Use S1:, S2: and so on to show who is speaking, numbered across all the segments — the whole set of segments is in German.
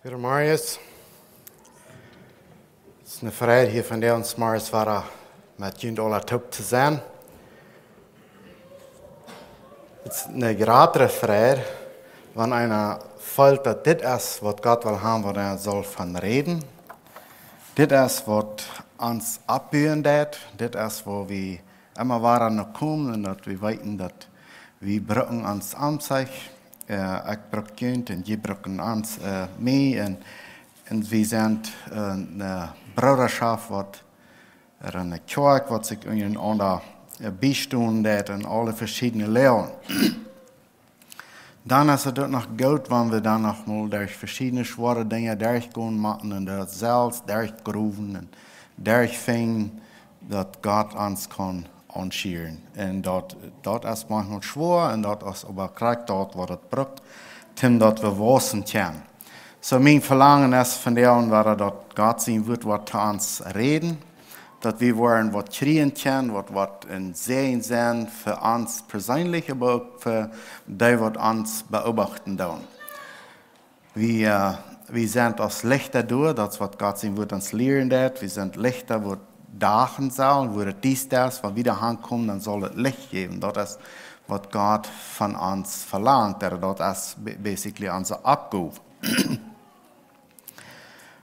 S1: Peter Marius. Het is een vrijheid hier van de ons Marius waren met jullie alle top te zijn. Het is een grotere vrijheid, wanneer einer voelt dat dit is wat God wil hebben, wat hij zal van reden. Dit is wat ons opbouwen deed. Dit is waar we immer waren nog komen en dat we weten dat we brücken ons aan zich. Ik bruk jullie en je brukken ons mee en we zijn een broederschap wat er een kerk wat zich een ander bijstaan deed en alle verschillende leeuwen. Dan is het ook nog goed, wanneer we dan nog mal door verschillende zware dingen durchgaan maken en dat zelfs durchgroeven en durchvingen dat God ons kan anschieren. En dat is manchmal schwer en dat is aber krijgt dat wat het brukt, tim dat we wassen kunnen. So mijn verlangen is van jou dat God zijn woord wat te ons reden, dat we worden wat kriegen kunnen, wat een zegen zijn voor ons persoonlijk, maar ook voor die wat ons beobachten doen. We zijn als lichter door, dat is wat God zijn woord ons leren deed. We zijn lichter wat dagen zal, wo het dies is, wat wieder aankomt, dan zal het licht geven. Dat is wat God van ons verlangt. Dat is basically onze opgave.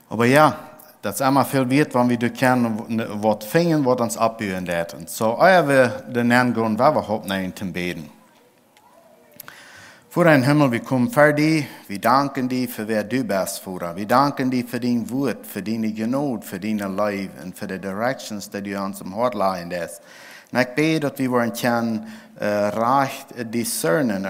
S1: Aber ja, dat is allemaal veel weet, wanneer we kunnen wat vingen, wat ons opbouwen deed. Zo, als we de naam gaan, waar we op naar te beden. Voor een Himmel, we komen voor die, we danken die voor wer du bist, Vater. We danken die voor die woord, voor die genood, voor die life en voor de directions die u ons om hart leggen is. En ik bid dat we worden kunnen recht discernen,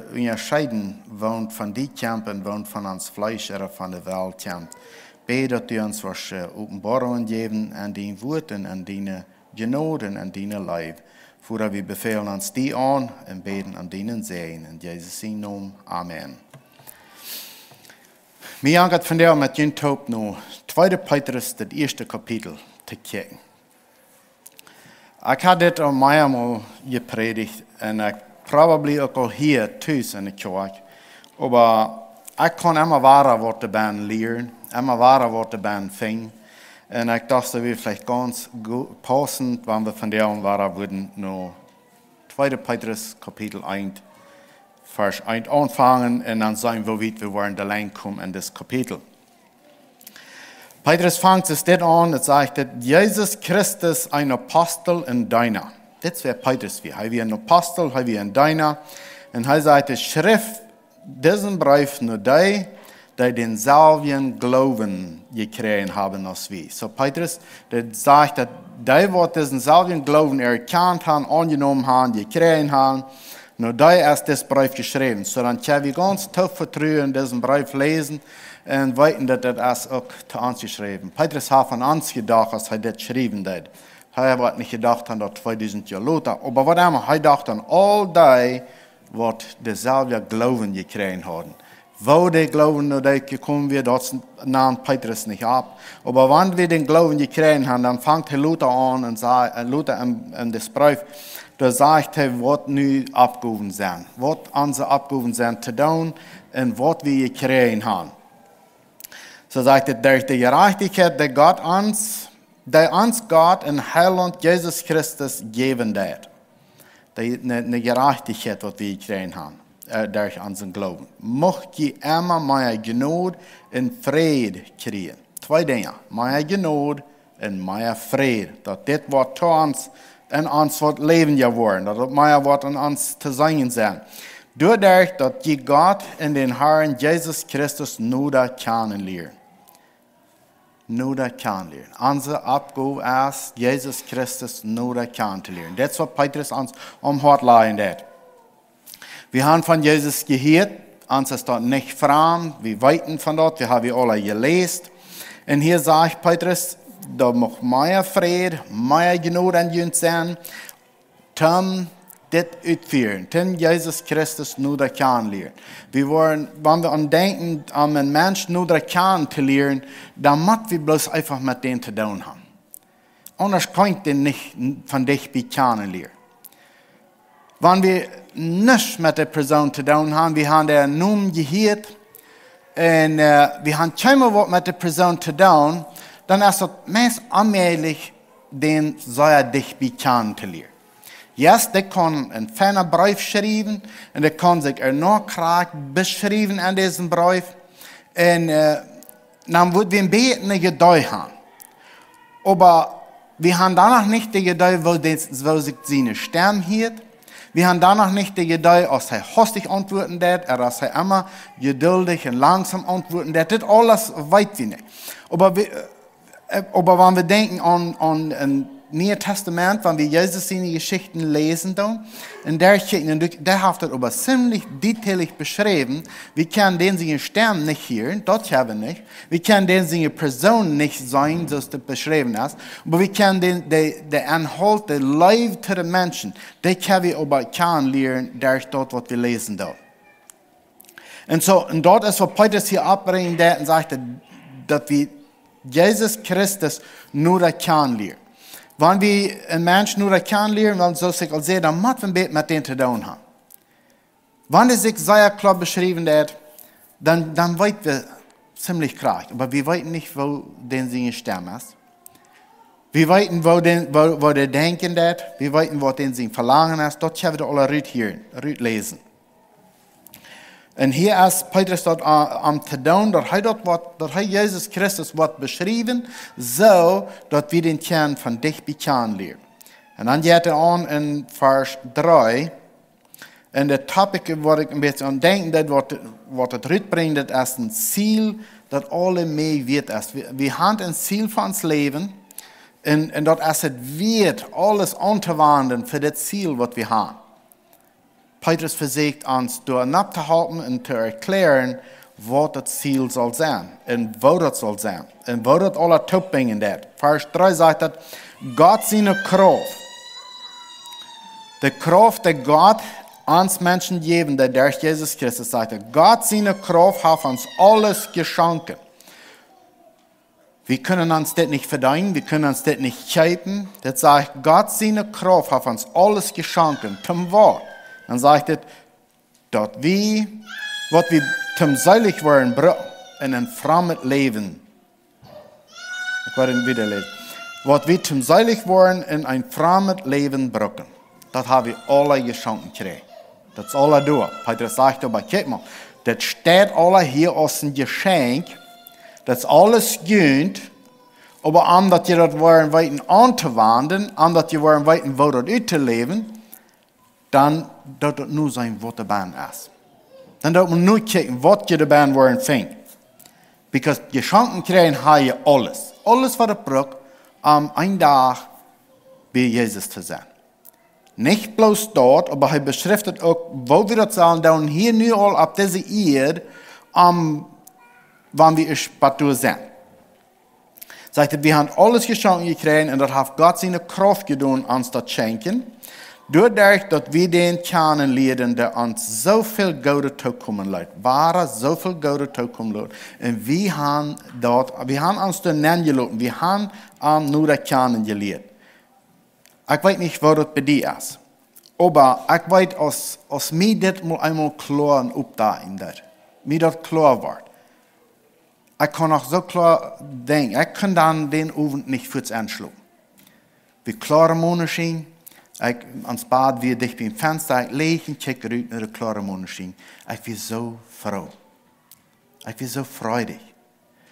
S1: onderscheiden van die kamp en van ons vlees en van de welkamp. Bid dat u ons was openbaringen geven en die woorden en die genoden en die life. Voordat we bevelen ons die aan en beden aan die zegen. In Jezus' naam, amen. Mij aangaat vandaag met jullie top naar 2 Petrus, het eerste kapitel, te kijken. Ik had dit al meermaals gepredigd en ik probably ook al hier thuis in de kerk. Maar ik kan immer ware wat erbij leren, immer ware wat erbij vinden. En ik dacht dat we vielleicht ganz gut passend, wanneer we vandaag waren würden, naar 2 Petrus kapitel 1, vers 1 anfangen en dan zijn we weit we waren de lijn komen in dit kapitel. Petrus vangt es dit an, het zegt dat Jezus Christus een apostel in deiner. Dit is wer Petrus wie. Hij wie een apostel, hij wie een deiner. En hij zegt de schrift, diesen brief naar die denselben Glauben gekregen haben als wir. So Petrus, der sagt, dass die, die denselben Glauben erkannt haben, angenommen haben, gekregen haben, nur die ist das Brief geschrieben. So dann können wir ganz tief vertrauen diesen Brief lesen und wissen, dass das auch zu uns geschrieben. Petrus hat von uns gedacht, als er das geschrieben hat. Er hat nicht gedacht an das 2000 Jahre later, aber was immer, er dachte an all die, die denselben Glauben gekregen haben. Wo die Glauben naar die gekommen wird, dat nahm Petrus nicht ab. Aber wenn wir den Glauben gekriegt haben, dann fängt Luther an und sagt, Luther in das Brief, da sagt er, was nu abgehoben sind. Was unsere Abgehoben sind zu tun und was wir gekriegt haben. So sagt er, durch die Gerechtigkeit, die uns Gott in Heiland Jesus Christus geben hat. Die Gerechtigkeit, was wir gekriegt haben. Durch unseren Glauben. Mocht je immer mehr Gnade und Friede kriegen. 2 Dinge. Mehr Gnade und mehr Friede. Dat dit wat zu uns in ons wat leven geworden. Dat het meer wat in ons te zijn zijn. Doordat dat je God en den Herrn Jesus Christus nodig kennenlernen. Nodig kennenlernen. Onze opgave is Jesus Christus nodig kennenlernen. Dat is wat Petrus ons om hart leiden deed. Wir haben von Jesus gehört, uns ist dort nicht fremd, wir weiten von dort, wir haben alle gelesen. Und hier sagt Petrus, da muss mehr Friede, mehr Gnade an uns sein, um das ausführen, um Jesus Christus nur kennenlernen. Wir wollen, wenn wir an denken, an einen Menschen nur kennenzulernen, dann müssen wir bloß einfach mit denen zu tun haben. Anders könnt ihr nicht von dich kennenlernen. Wenn wir nichts mit der Person zu tun haben, wir haben den Namen gehört, En we gaan keinmal wat met de persoon te doen, dan is het meest aanmerkelijk den zeer dichtbij kennen te leren. Yes, die kan een fijne brief schrijven en die kan zich nog graag beschrijven in deze brief. En dan wordt we een beetje een geduld hebben. Maar we haben danach nicht die Geduld, wo sich seine Stem hielt. Wir haben danach nicht die Geduld, als er hastig antworten wird, oder als er immer geduldig und langsam antworten wird. Das alles weit wir nicht. Aber wenn wir denken an ein Neues Testament, wenn wir Jesus seine Geschichten lesen, der hat das aber ziemlich detailliert beschrieben. Wir können den seine Stem nicht hören, das haben wir nicht. Wir können den seine Person nicht sein, so es beschrieben ist. Aber wir können den Inhalt, der Life zu den Menschen, das können wir aber kennenlernen durch das, was wir lesen. Und dort ist, was Petrus hier abbringt, und sagt, dass wir Jesus Christus nur kennenlernen. Wenn wir einen Menschen nur kennenlernen, dann soll sich als dann müssen wir mit denen zu tun haben. Wenn es sich sehr klar beschrieben wird, dann wissen wir ziemlich klar. Aber wir wissen nicht, wo den seine Stimme ist. Wir wissen, wo der Denken ist. Wir wissen, wo den sein Verlangen ist. Dort können wir alle Rüt lesen. Und hier ist Petrus dort am zu tun, dass Jesus Christus wird beschrieben, so, dass wir den Kern von dich kennenlernen. Und dann geht an in Vers 3, und der Topic, wo ich ein bisschen an denken, das, was das rütbringt, das ist ein Ziel, das alle mehr wird. Wir haben ein Ziel für uns Leben, und das ist wird, alles anzuwenden für das Ziel, was wir haben. Petrus versucht uns durch abzuhalten und zu erklären, was das Ziel soll sein und wo das soll sein und wo das alle topbringen wird. Vers 3 sagt das, Gott seine Kraft. Die Kraft, die Gott uns Menschen geben, der durch Jesus Christus sagt, Gott seine Kraft hat uns alles geschenkt. Wir können uns das nicht verdienen, wir können uns das nicht kaufen. Das sagt, Gott seine Kraft hat uns alles geschenkt. Zum Wort. Dann sagt es, dass wir, was wir zum Seilig waren, in ein fremdes Leben. Ich werde ihn wieder lesen. Was wir zum Seilig waren, in ein fremdes Leben brauchen. Das haben wir alle geschenkt gekriegt. Das ist alle durch. Petrus sagt aber, guck mal, das steht alle hier als ein Geschenk. Das ist alles gut. Aber an dass wir das waren, weiten anzuwenden, an dass wir waren, weiten, wo das auszuleben, dann dat het nu zijn wat de baan is. Dan dat we nu kijken wat je de baan waarin vindt. Because geschenken krijgen heb je alles. Alles wat je braucht, om een dag bij Jezus te zijn. Niet bloos dort, aber hij beschriftet ook, wo wir das sollen doen, hier nu al op deze Erde, wanneer we es partout zijn. Sagt, wir haben alles geschenkt gekriegt und das hat Gott seine Kraft gedaan, uns das schenken. Doordat dat we den kennenlernen, der uns so viel Gute toekommen laat. Ware so viel Gute toekommen laat. Und wir haben uns da nennen wir haben nur das kennengelernt. Ich weiß nicht, wo das bei dir ist. Aber ich weiß, als mir das mal einmal klar aufdagen wird. Mir das klar wird. Ich kann auch so klar denken, ich kann dann den Abend nicht für anschlagen. Wie klare Mondenschein. Ans Bad weer dicht bij een venster, ik leeg en kijk eruit naar de klare mondenschein. Ik ben zo froh. Ik ben zo freudig.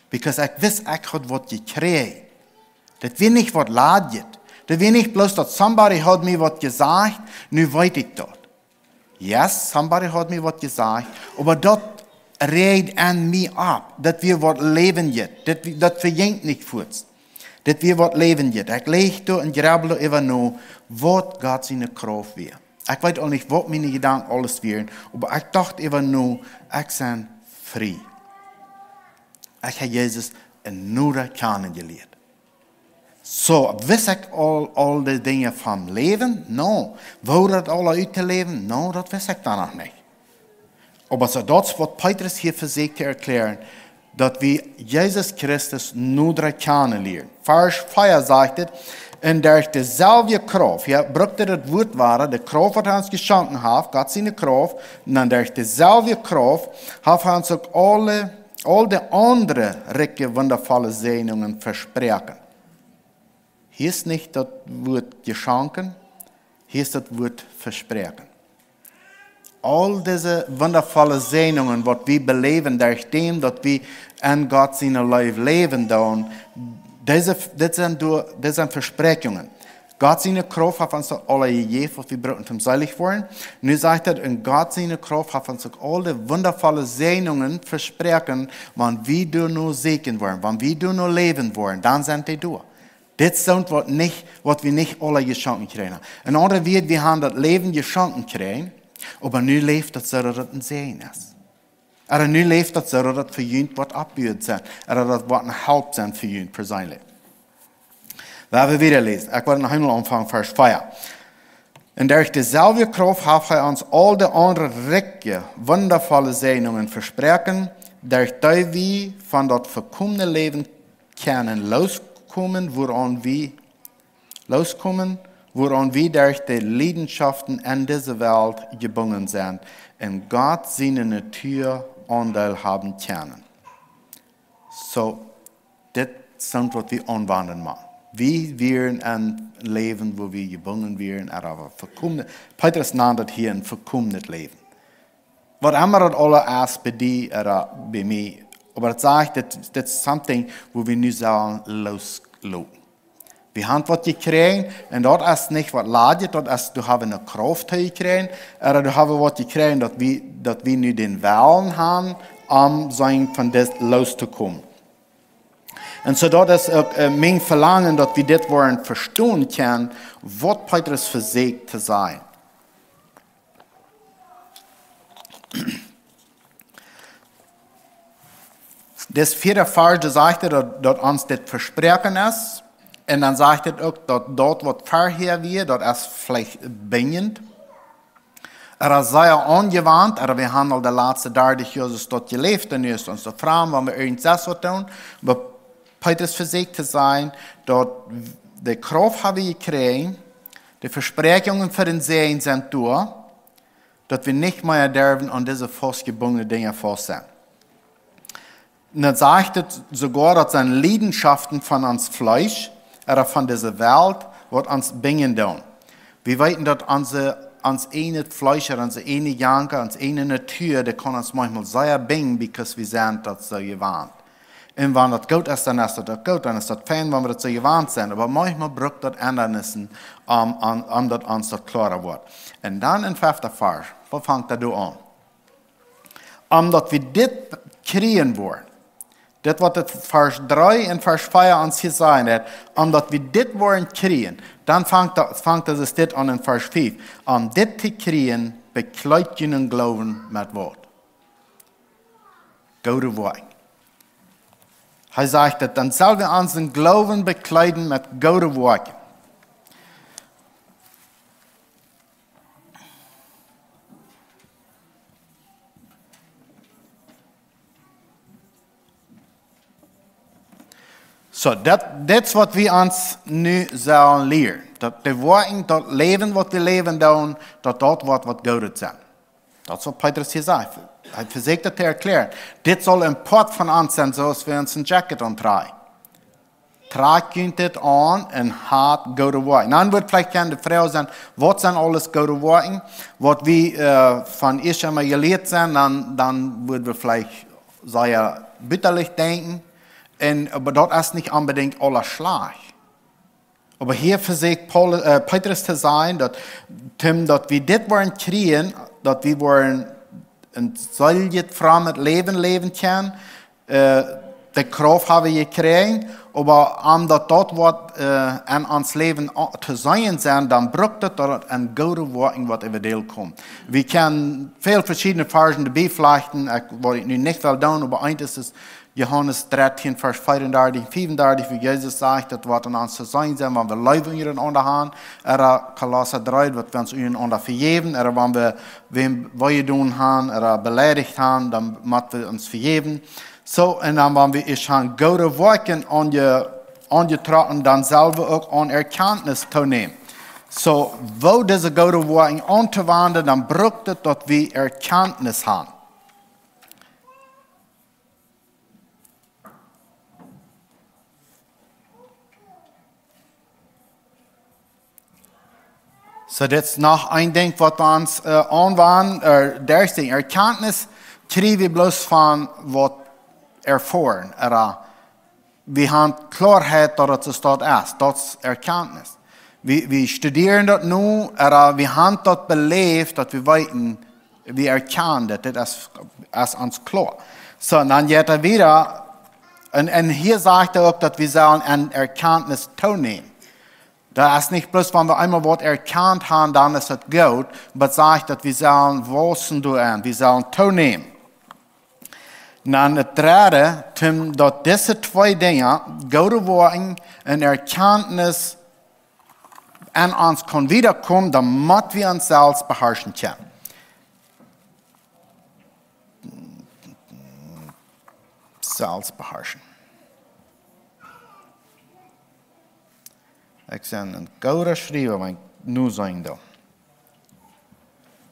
S1: Because ik wist, ik had wat gekregen. Dat weer niet wat laat je. Dat weer niet bloos dat somebody had me wat gezegd, nu weet ik dat. Yes, somebody had me wat gezegd, maar dat rijdt aan mij op. Dat weer wat leven je. Dat verjengt niet voort. Dat weer wat leven je. Ik leeg door en grabbel even nu. Wat Gott seine Kraft weer. Ich weiß auch nicht, was meine Gedanken alles wären, aber ich dachte even nu, ich bin frei. Ich habe Jesus nur kennengelernt. So, wist ich all die Dinge vom Leben? No. Wo das alle uit te leven? No, das wist ich dann noch nicht. Aber so das, was Petrus hier versucht zu erklären, dass wir Jesus Christus nur kennenlernen. Vers 4 sagt es, und durch dieselbe Kraft, ja, brauchte das Wort waren, die Kraft, die uns geschenkt hat, Gott seine Kraft, und dann durch dieselbe Kraft, hat uns auch alle all die anderen ricke, wundervolle Segnungen versprechen. Hier ist nicht das Wort geschenken, hier ist das Wort versprechen. All diese wundervollen Segnungen, was wir beleben, durch dem, dass wir an Gott seine Leben leben, das sind Versprechungen. Gott seine Kraft hat uns alle gegeben, was wir brauchen, um seilig worden. Nu sagt er, in Gott seine Kraft hat uns alle wundervolle Segnungen versprechen, wenn wir nur segnen wollen, wenn wir nur leben wollen, dann sind die da. Das sind was wir nicht alle geschenkt kriegen. In anderen Worten, wir haben das Leben geschenkt kriegen, aber nu leeft dat zo dat het een zegen is. Nu leeft dat zo dat het voor jullie wat abgebeurd zijn. Dat het wat een help zijn voor jullie persoonlijk. Laten we weer lezen. Ik wil nog eenmaal aanvangen, vers 5. En durch dezelfde kracht heeft hij ons al de andere rijke, wondervolle zegeningen versproken, durch die we van dat verkomende leven kunnen loskomen, woran wir durch die Leidenschaften in dieser Welt gebunden sind und Gott seine Natur Anteil haben können. So, das sind, was wir anwenden machen. Wir werden ein Leben, wo wir gebunden werden, aber verkommen. Petrus nennt das hier ein verkommenes Leben. Was immer das alle ist bei dir oder bei mir, aber das sagt, das ist something, wo wir nicht sagen, loslassen. Wir haben was gekriegt, und das ist nicht was ladet, das ist, du hast eine Kraft gekriegt, oder du hast was gekriegt, dass wir nicht den Willen haben, von das loszukommen. Und so das ist auch mein Verlangen, dass wir das wollen verstehen können, was Petrus versucht zu sein. Das 4. Vers, da sagt er, dass uns das Versprechen ist. Und dann sagt er auch, dass dort, was vorher wird, das ist vielleicht bindend. Er sei angewandt, aber wir haben al de laatste 30 Jahre dort gelebt, und nu ist uns de vraag, wenn wir irgendwas tun. Aber Petrus versucht zu sein, dass die Kraft haben wir gekriegt, die Versprechungen für den Segen sind durch, dass wir nicht mehr dürfen an diese festgebundenen Dinge fest sind. Und dann sagt er sogar, dass seine Leidenschaften von uns Fleisch, oder von dieser Welt, wird uns bingen tun. Wir wissen, dass uns eine Fleisch, unsere eine Janke, unsere eine Natur, die kann uns manchmal sehr bingen, because wir sind das so gewarnt. Und wenn das gut ist, dann ist das gut, dann ist das fein, wenn wir das so gewarnt sind. Aber manchmal braucht das Ändernissen, dass uns das klarer wird. Und dann in 5. Vers, wo fängt das an? Dass wir das kriegen wollen. Das, was Vers 3 und Vers 4 uns hier sagen hat, dass wir das wollen kriegen, dann fängt es das an in Vers 5. Das zu kriegen, bekleidet ihnen Glauben mit Wort. Gute Worte. Er sagt, dann sollen wir unseren Glauben bekleiden mit guten Worten. So, das ist, was wir uns nu sollen lernen. Die Worte, das Leben, was wir leben, das dort wird, was Gott ist. Das ist, was Petrus hier sagt. Er versucht das zu erklären. Das soll ein Part von uns sein, so als wir uns ein Jacket antragen. Tragt das an und hat gute Worte. Dann wird vielleicht die Frau sagen, was sind alles gute Worte? Was wir von erst einmal gelehrt sind, dann würden wir vielleicht sehr bitterlich denken. Aber dort ist nicht unbedingt alles schlecht. Aber hier versucht Petrus zu sein, dass wir das wollen kriegen, dass wir wollen ein solches fremdes Leben leben können. Die Kraft haben wir gekriegt, aber dass dort was an uns Leben zu sein sind, dann braucht es dort ein gutes Wort, was über den kommt. Wir können viele verschiedene Versen dabei flechten, was ich nicht will tun, aber eins ist es, Johannes 13, Vers 34, 35, wie Jesus sagt, das wird an uns zu sein sein, wenn wir Leben untereinander haben. Oder Kolosser 3, wird wir uns untereinander vergeben. Oder wenn wir wem tun haben oder beleidigt haben, dann müssen wir uns vergeben. So, und dann, wenn wir schon gute Worte angetragen, dann selber auch an Erkenntnis zu nehmen. So, wo diese gute Worte anzuwenden, dann braucht es, dass wir Erkenntnis haben. So, dat is nog een ding wat we ons aanwaan. Der is ding. Erkenntnis krijgen we bloos van wat ervoor. We hebben klaarheid dat het staat is. Dat is erkenntnis. We studeren dat nu. We hebben dat beleefd, dat we weten, we erkennen dat. Dat is ons klaar. So, dan gaat er weer. En hier zegt er ook dat we zullen een erkenntnis toenemen. Dat is niet bloß, wenn wir einmal was erkannt haben, dann ist es gut, aber sagt, dass wir sollen wissen doen, wir sollen toenehmen. Dan het derde, dat deze twee dingen, goede worden en erkenntnis aan ons kan wiederkomen, dan moeten we ons zelfs beherrschen kunnen. Zelfs beherrschen. Ik zie een goede schrijven, maar ik nu zijn dat.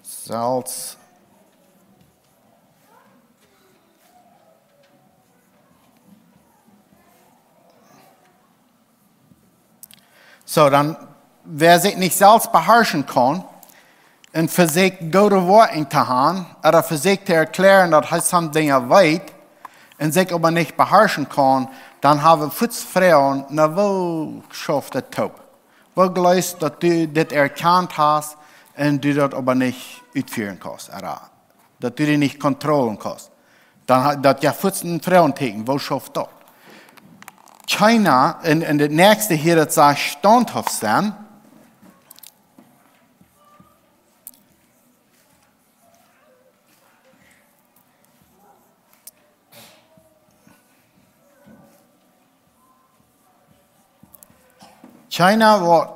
S1: Zelfs. So, dan, wer sich nicht selbst beherrschen kann und versucht, gute Worte zu haben, oder versucht zu erklären, dass er some Dinge weiß, und sich aber nicht beherrschen kann, dann haben wir Frauen, na wo schafft das top? Wo glaubst du, dass du das erkannt hast und du das aber nicht ausführen kannst, oder dass du das nicht kontrollieren kannst? Dann, dass ja Frauen tegen, wo schafft das? China, in das nächste hier, das sagt standhaft sein. China, was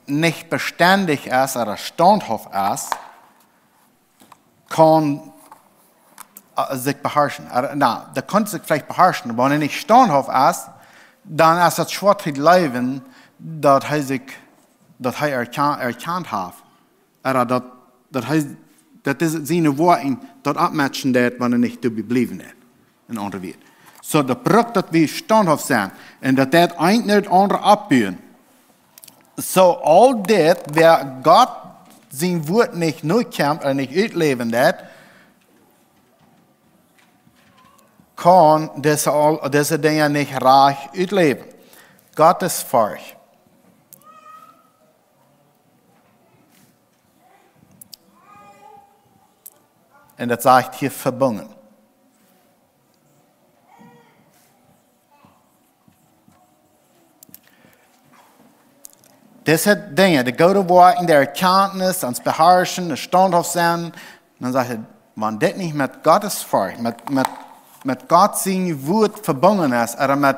S1: nicht beständig ist oder standhaft ist, kann sich beherrschen. Na, der kann sich vielleicht beherrschen, aber wenn er nicht standhaft ist, dann ist es schwer zu leben, dass er erkannt hat. Oder dass seine Worte dort abmatchen, wenn er nicht dabei bleiben hat. In andere Welt. So, das braucht, dass wir standhaft sind. Und dass das ein nicht andere abbauen. So, all das, wer Gott sein Wort nicht neu kämpft oder nicht ausleben hat, kann diese Dinge nicht reich ausleben. Gott ist fähig. Und das sagt hier verbunden. Diese Dinge, die gute Worte, der Erkenntnis, ans Beherrschen, das standhaft sein, dann sagt er, wenn das nicht mit Gottes Furcht, mit Gott sein Wort verbunden ist, oder mit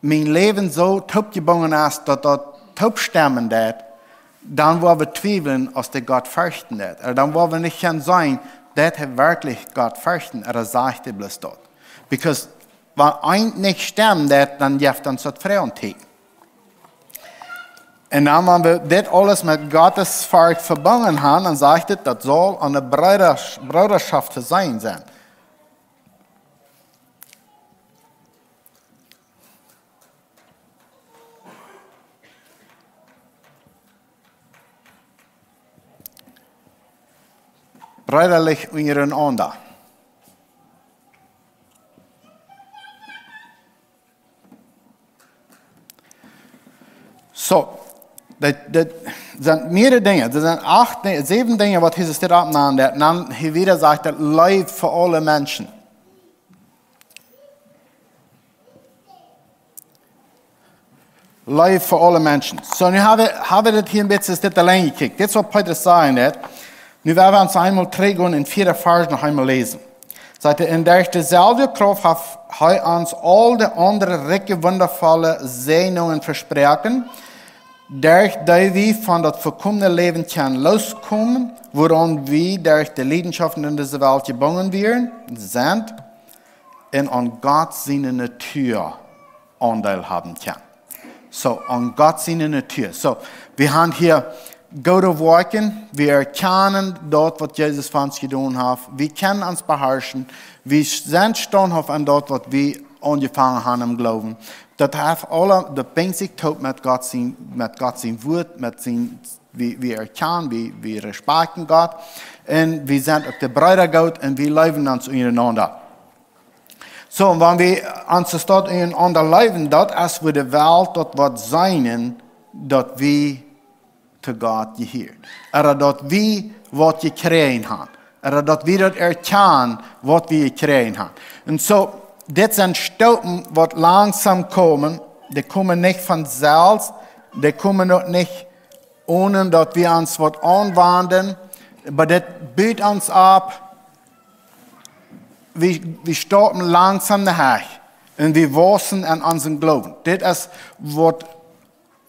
S1: mein Leben so taub gebunden ist, dass das taub stemmen wird, dann wollen wir zweifeln, als der Gott fürchten wird. Oder dann wollen wir nicht sein, dass er wirklich Gott fürchten, oder sagt er bloß dort. Because wenn ein nicht stemmen wird, dann gibt uns das Frauen tegen. Und dann, wenn wir das alles mit Gottes Furcht verbunden haben, dann sagt er, das soll eine Bruderschaft sein. Brüderlich untereinander. So, das sind mehrere Dinge. Das sind 7 Dinge, was Jesus steht abnahm. Dann hier wieder sagt er, Leib für alle Menschen. Leib für alle Menschen. So, nu haben wir das hier ein bisschen allein gekickt. Das ist, was Petrus sagen hat. Nu werden wir uns einmal trägen in 4 Vers noch einmal lesen. Sagt er, in der derselbe Kraft hat uns all die anderen ricke, wundervolle Segnungen versprochen, durch die wir von das verkommene Leben können loskommen, woran wir durch die Leidenschaften in dieser Welt gebunden sind, und an Gott seine Natur Anteil haben können. So, an Gott seine Natur. So, wir haben hier gute Worte, wir erkennen dort, was Jesus für uns getan hat. Wir können uns beherrschen. Wir sind standhaft an dort, was wir angefangen haben im Glauben. Das hat alle, das bringt sich tot mit Gott sein Wort, mit wir erkennen, wir respektieren Gott. Und wir sind auf der Breite Gott und wir leben uns untereinander. So, und wenn wir uns dort untereinander leben, dort ist für die Welt, dort wird sein, dort wir zu Gott gehören. Oder dort wir, was wir kriegen haben. Oder dort wir dort erkennen, was wir kriegen haben. Und so, das sind Stauben, die langsam kommen. Die kommen nicht von selbst. Die kommen dort nicht, ohne dass wir uns was anwenden. Aber das bietet uns ab. Wir starten langsam nachher. Und wir wachsen an unseren Glauben. Das ist, was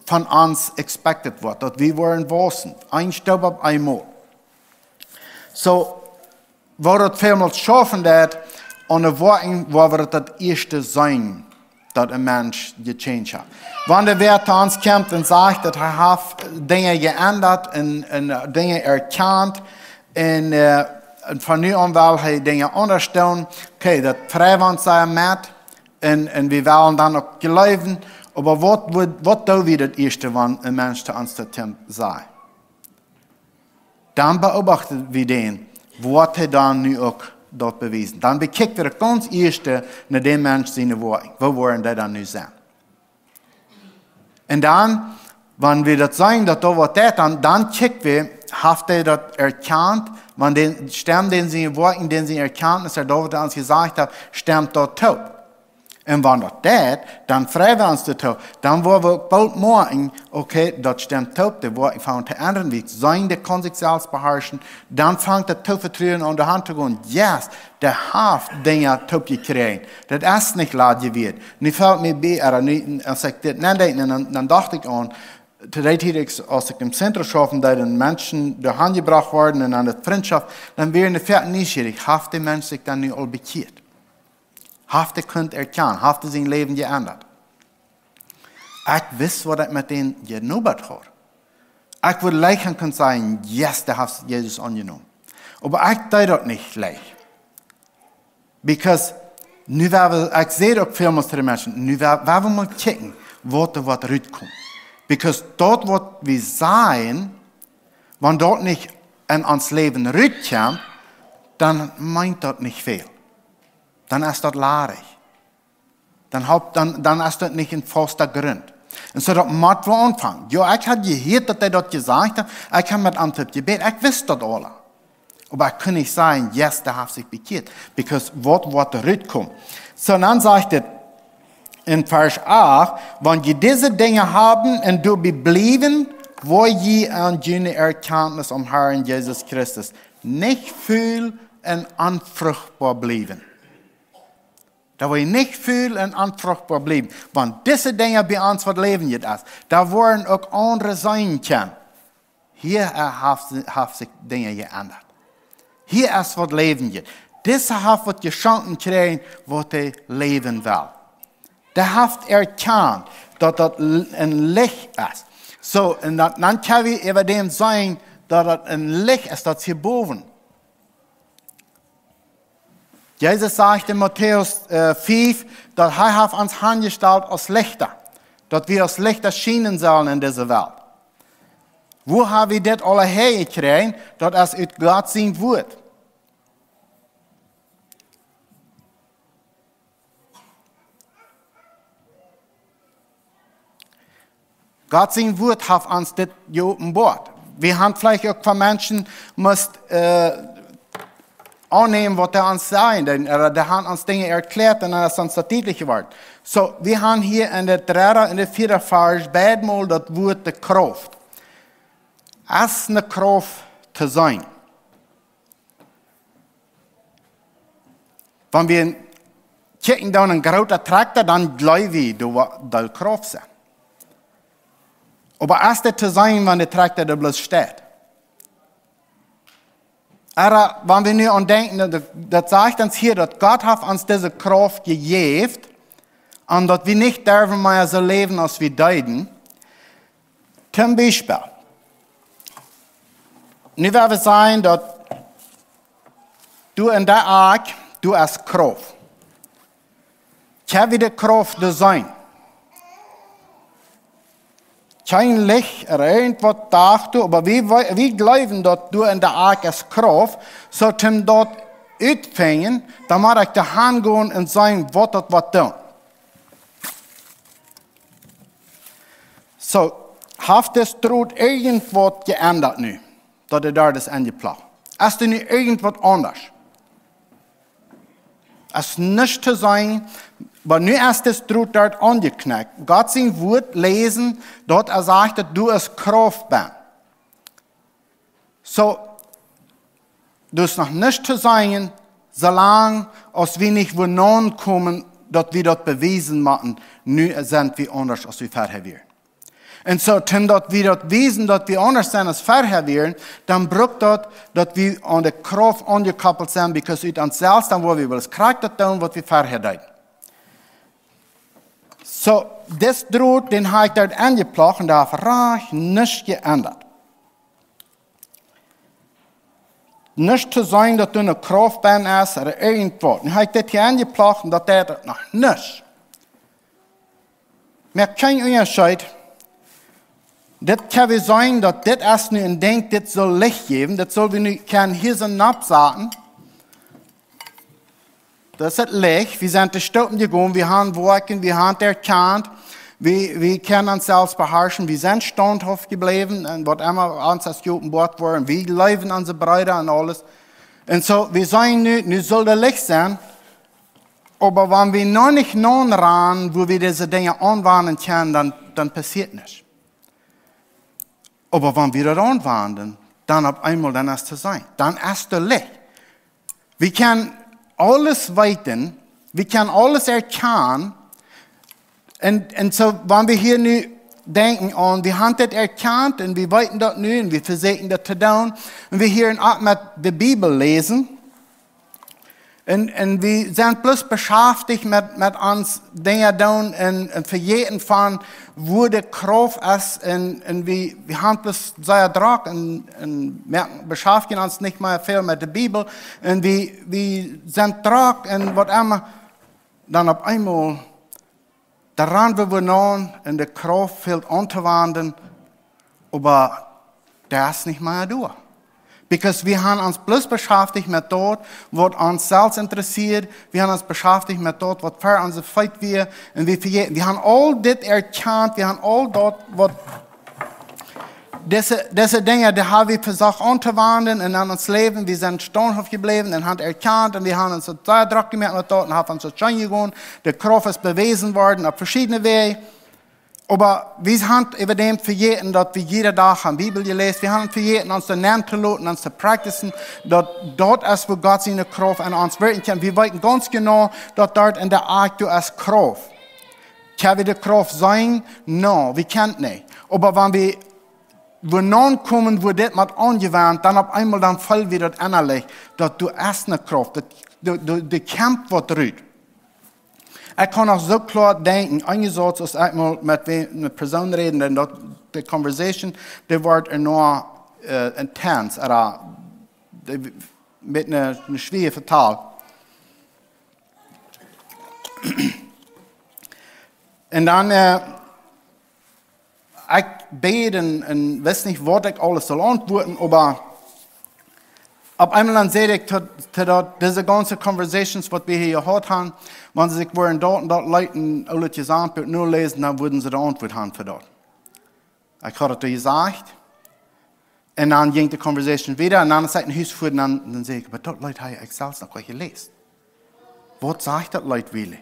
S1: von uns expected wird. Dass wir wollen wachsen. Ein Staub auf einmal. So, wo das vielmals schaffen, das, und der Worten, wo wir das erste sein, dass ein Mensch gechanged hat. Wenn der Wert zu uns kommt und sagt, dass er hat Dinge geändert und Dinge erkannt und von nun an will er Dinge unterstellen, okay, das freuen wir uns mit und wir wollen dann auch glauben, aber was tun wir das erste, wenn ein Mensch zu uns sagt? Dann beobachten wir den, was er dann nu auch dort bewiesen. Dann bekijken wir das ganz erste nach dem Menschen seine Worte. Wo wollen die dann nu sein? Und dann, wenn wir das sagen, dass da was das, dann kicken wir, hat er das erkannt, wenn den Stamm, den sie Worten, den sie erkannt, dass David uns gesagt hat, stimmt dort taub. Und wenn das, dann freuen wir uns dazu. Dann wollen wir bald morgen, okay, das stimmt taub, der Wort von der anderen Weg, sein, der kann sich selbst beherrschen. Dann fängt der Taubvertrauen an der Hand zu gehen. Yes, der hat Dinge taub gekriegt. Das ist nicht laut gewesen. Und ich fällt mir bei, oder nicht, als ich das nicht, dann dachte ich an, als ich im Zentrum schaffen, da den Menschen durch Hand gebracht worden und an der Freundschaft, dann wäre eine Fährte neugierig, hat der Mensch sich dann nicht all bekehrt. Hat er könnt erkennen, hat er sein Leben geändert. Ich weiß, was ich mit denen genubbert habe. Ich würde leicht können sagen, yes, der hat Jesus angenommen. Aber ich tue das nicht leicht. Because, ich sehe auch viel zu den Menschen, nu werden wir mal kicken, was rauskommt. Because dort, was wir sein, wenn dort nicht in uns Leben rauskommt, dann meint das nicht viel. Dann ist das laarig. Dann ist das nicht in vollster Grund. Und so, das muss wir anfangen. Ja, ich habe gehört, dass er das gesagt hat. Ich habe mit Antwort gebeten. Ich wusste das alle. Aber ich kann nicht sagen, yes, der hat sich bekehrt. Because was rauskommt. So, dann sagt er in Vers 8, wenn ihr diese Dinge haben und du bleiben, wo ihr an deine Erkenntnis am Herrn Jesus Christus nicht viel und unfruchtbar bleiben. Da wir nicht viel und unfruchtbar bleiben. Wenn diese Dinge bei uns was leben jetzt ist, da wollen auch andere sein können. Hier haben sich Dinge geändert. Hier ist was leben jetzt. Diese hat was geschenkt kriegen, was er leben will. Der hat erkannt, dass das ein Licht ist. So, und dann können wir über dem sagen, dass das ein Licht ist, das hier boven. Jesus sagt in Matthäus 5, dass er hat uns angestellt als Lichter. Dass wir als Lichter schienen sollen in dieser Welt. Wo haben wir das alle hergekriegt? Das ist aus Gott sein Wort. Gott sein Wort hat uns das geopenbart. Wir haben vielleicht auch von Menschen annehmen, was er uns sagt. Der hat uns Dinge erklärt und dann ist uns das deutlich geworden. So, wir haben hier in der 3. und der 4. Vers beidmal das Wort der Kraft. Es ist eine Kraft zu sein. Wenn wir kicken da einen großen Traktor, dann glauben wir, da Kraft sein. Aber es ist zu sein, wenn der Traktor da bloß steht. Aber wenn wir nur an denken, das sagt uns hier, dass Gott hat uns diese Kraft gegeben und dass wir nicht dürfen mehr so leben, als wir deuten. Zum Beispiel, nu werden wir sagen, dass du in der Ark, du hast Kraft. Kann wieder Kraft sein? kein Licht oder irgendwas dacht du, aber wir glauben, dass du in der Ark als Kraft, so zum dort uitfängen, dann mag ich da hingehen und sagen, was tun. So, hat das Trud irgendwas geändert nu, dass da das angeplagt. Ist du nicht irgendwas anders? Es ist nicht zu sagen, aber nu ist das Trud dort angeknackt. Gott sein Wort lesen, dort sagt, dass du es Kraft bist. So, das ist noch nicht zu sagen, solange als wir nicht wohnen kommen, dass wir dort bewiesen machen, nu sind wir anders als wir vorher waren. Und so, wenn wir dort wissen, dass wir anders sind als vorher waren, dann braucht das, dass wir an der Kraft angekoppelt sind, because wir uns selbst dann, wo wir das Charakter tun, was wir vorher tun. So, das droht, den habe ich dort angeplagt und da hat sich nichts geändert. Nicht zu sagen, dass du eine Kraft bist oder irgendwas. Dann habe ich das hier angeplagt und das noch nichts. Mir kein Unterschied. Das kann wir sagen, dass das erst nur ein Denk, das soll Licht geben, das soll wir nicht hier so absagen. Das ist Licht, wir sind die Stunden gegangen, wir haben Worten, wir haben erkannt, wir können uns selbst beherrschen, wir sind standhaft geblieben, und was immer uns als Juden Wort waren, wir leben unsere Brüder und alles. Und so, wir sagen nu soll das Licht sein, aber wenn wir noch nicht ran, wo wir diese Dinge anwenden können, dann passiert nichts. Aber wenn wir das anwenden, dann auf einmal dann ist es sein. Dann ist das Licht. Wir können alles weiten, wir können alles erkennen. Und so, wenn wir hier nu denken an, wir haben das erkannt und wir weiten das nu und wir versuchen das zu tun. Und wir hören auch mit der Bibel lesen. Und wir sind bloß beschäftigt mit uns Dingen tun und für jeden von, wo der Kraft ist. Und wir haben bloß sehr Druck und beschäftigen uns nicht mehr viel mit der Bibel. Und wir sind Druck und was immer. Dann auf einmal, daran wir noch und der Kraft fehlt anzuwenden, aber der ist nicht mehr da. Because wir haben uns bloß beschäftigt mit dort, was uns selbst interessiert. Wir haben uns beschäftigt mit dort, was für uns Feit wir. Und wir haben all das erkannt, wir haben all dort, was diese Dinge, die haben wir versucht anzuwenden in unserem Leben. Wir sind standhaft geblieben und haben erkannt und wir haben uns so sehr Druck gemacht mit dort und haben uns so schön gegangen. Der Kraft ist bewiesen worden auf verschiedene Wege. Aber wir haben über dem für jeden, dass wir jeden Tag die Bibel gelesen. Wir haben für jeden uns zu nehmen zu lassen, uns zu praktizieren, dass dort ist, wo Gott seine Kraft an uns wirken kann. Wir wissen ganz genau, dass dort in der Ark du als Kraft. Kann wir die Kraft sein? No, wir können nicht. Aber wenn wir nun kommen, wo das mit angewandt, dann auf einmal dann fallen wir das innerlich, dass du erst eine Kraft, du kämpfst was rührt. Ich kann auch so klar denken, eingesetzt als ich mal mit einer Person reden, denn die Conversation, die wird enorm intens, oder mit einer schwierigen Vertal. Und dann, ich bete und weiß nicht, was ich alles soll antworten, aber auf einmal dann sehe ich, dass diese ganzen Conversations, die wir hier gehabt haben, wenn sie sich dort und dort Leuten alle zusammen nur lesen, dann würden sie die Antwort haben für dort. Ich habe das gesagt. Und dann ging die Conversation wieder, und dann sagt ein Hausfuhr, und dann sage ich, aber dort Leute habe ich selbst noch gleich gelesen. Was sagt das Leute wirklich?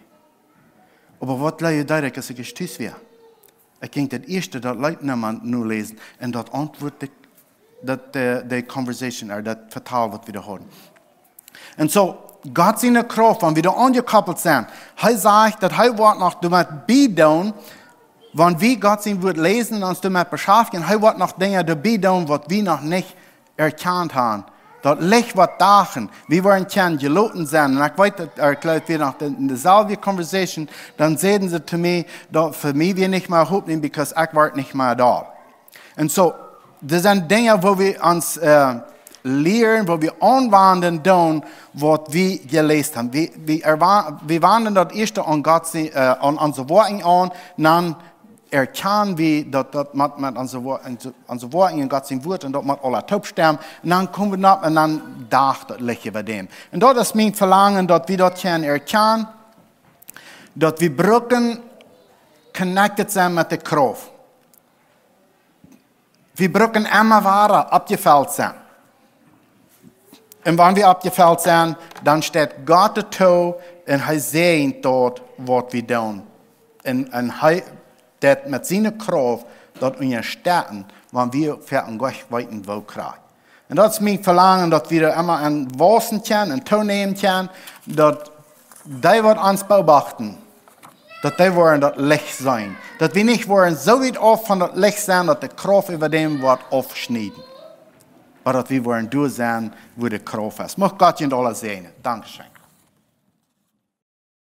S1: Aber was leute direkt, als ich gestützt wäre? Ich ging das erste, das Leute nur lesen, und dort antwortet die Conversation, oder das Vertal, was wir da haben. Und so, Gott seine Kraft, wenn wir da angekoppelt sind, er sagt, dass er wird noch damit beitragen, wenn wir Gott sein Wort lesen und uns damit beschäftigen, er wird noch Dinge dabei tun, was wir noch nicht erkannt haben. Das Licht wird dachen, wir wollen kein Geloten sein. Und ich weiß, erklärt wir noch in derselben Conversation, dann sehen sie zu mir, dass für mich wir nicht mehr hochnehmen, because ich war nicht mehr da. Und so, das sind Dinge, wo wir uns lernen, wo wir anwenden tun, was wir gelesen haben. Wir wenden das erste an Gott, an unsere Worte an, dann erkennen wir, dass man an so Worten in Gott sein Wort und dort man alle taub sterben. Und dann kommen wir nach und dann dacht das Licht über dem. Und dort ist mein Verlangen, dass wir dort erkennen, dass wir Brücken connected sind mit der Kraft. Wir Brücken immer weiter abgefällt sind. Und wenn wir abgefällt sind, dann steht Gott dazu und er sieht dort, was wir tun. Und er das mit seiner Kraft dort unterstützen, wenn wir für einen weiten Weg kriegen. Und das ist mein Verlangen, dass wir immer an Wassen können, an Tonehmen können, dass die wird uns beobachten, dass die wollen das Licht sein. Dass wir nicht wollen so weit oft von das Licht sein, dass die Kraft über dem wird aufschneiden. Aber dass wir wollen durch sein, wo die Kraft ist. Möchte Gott Ihnen alle segnen. Dankeschön.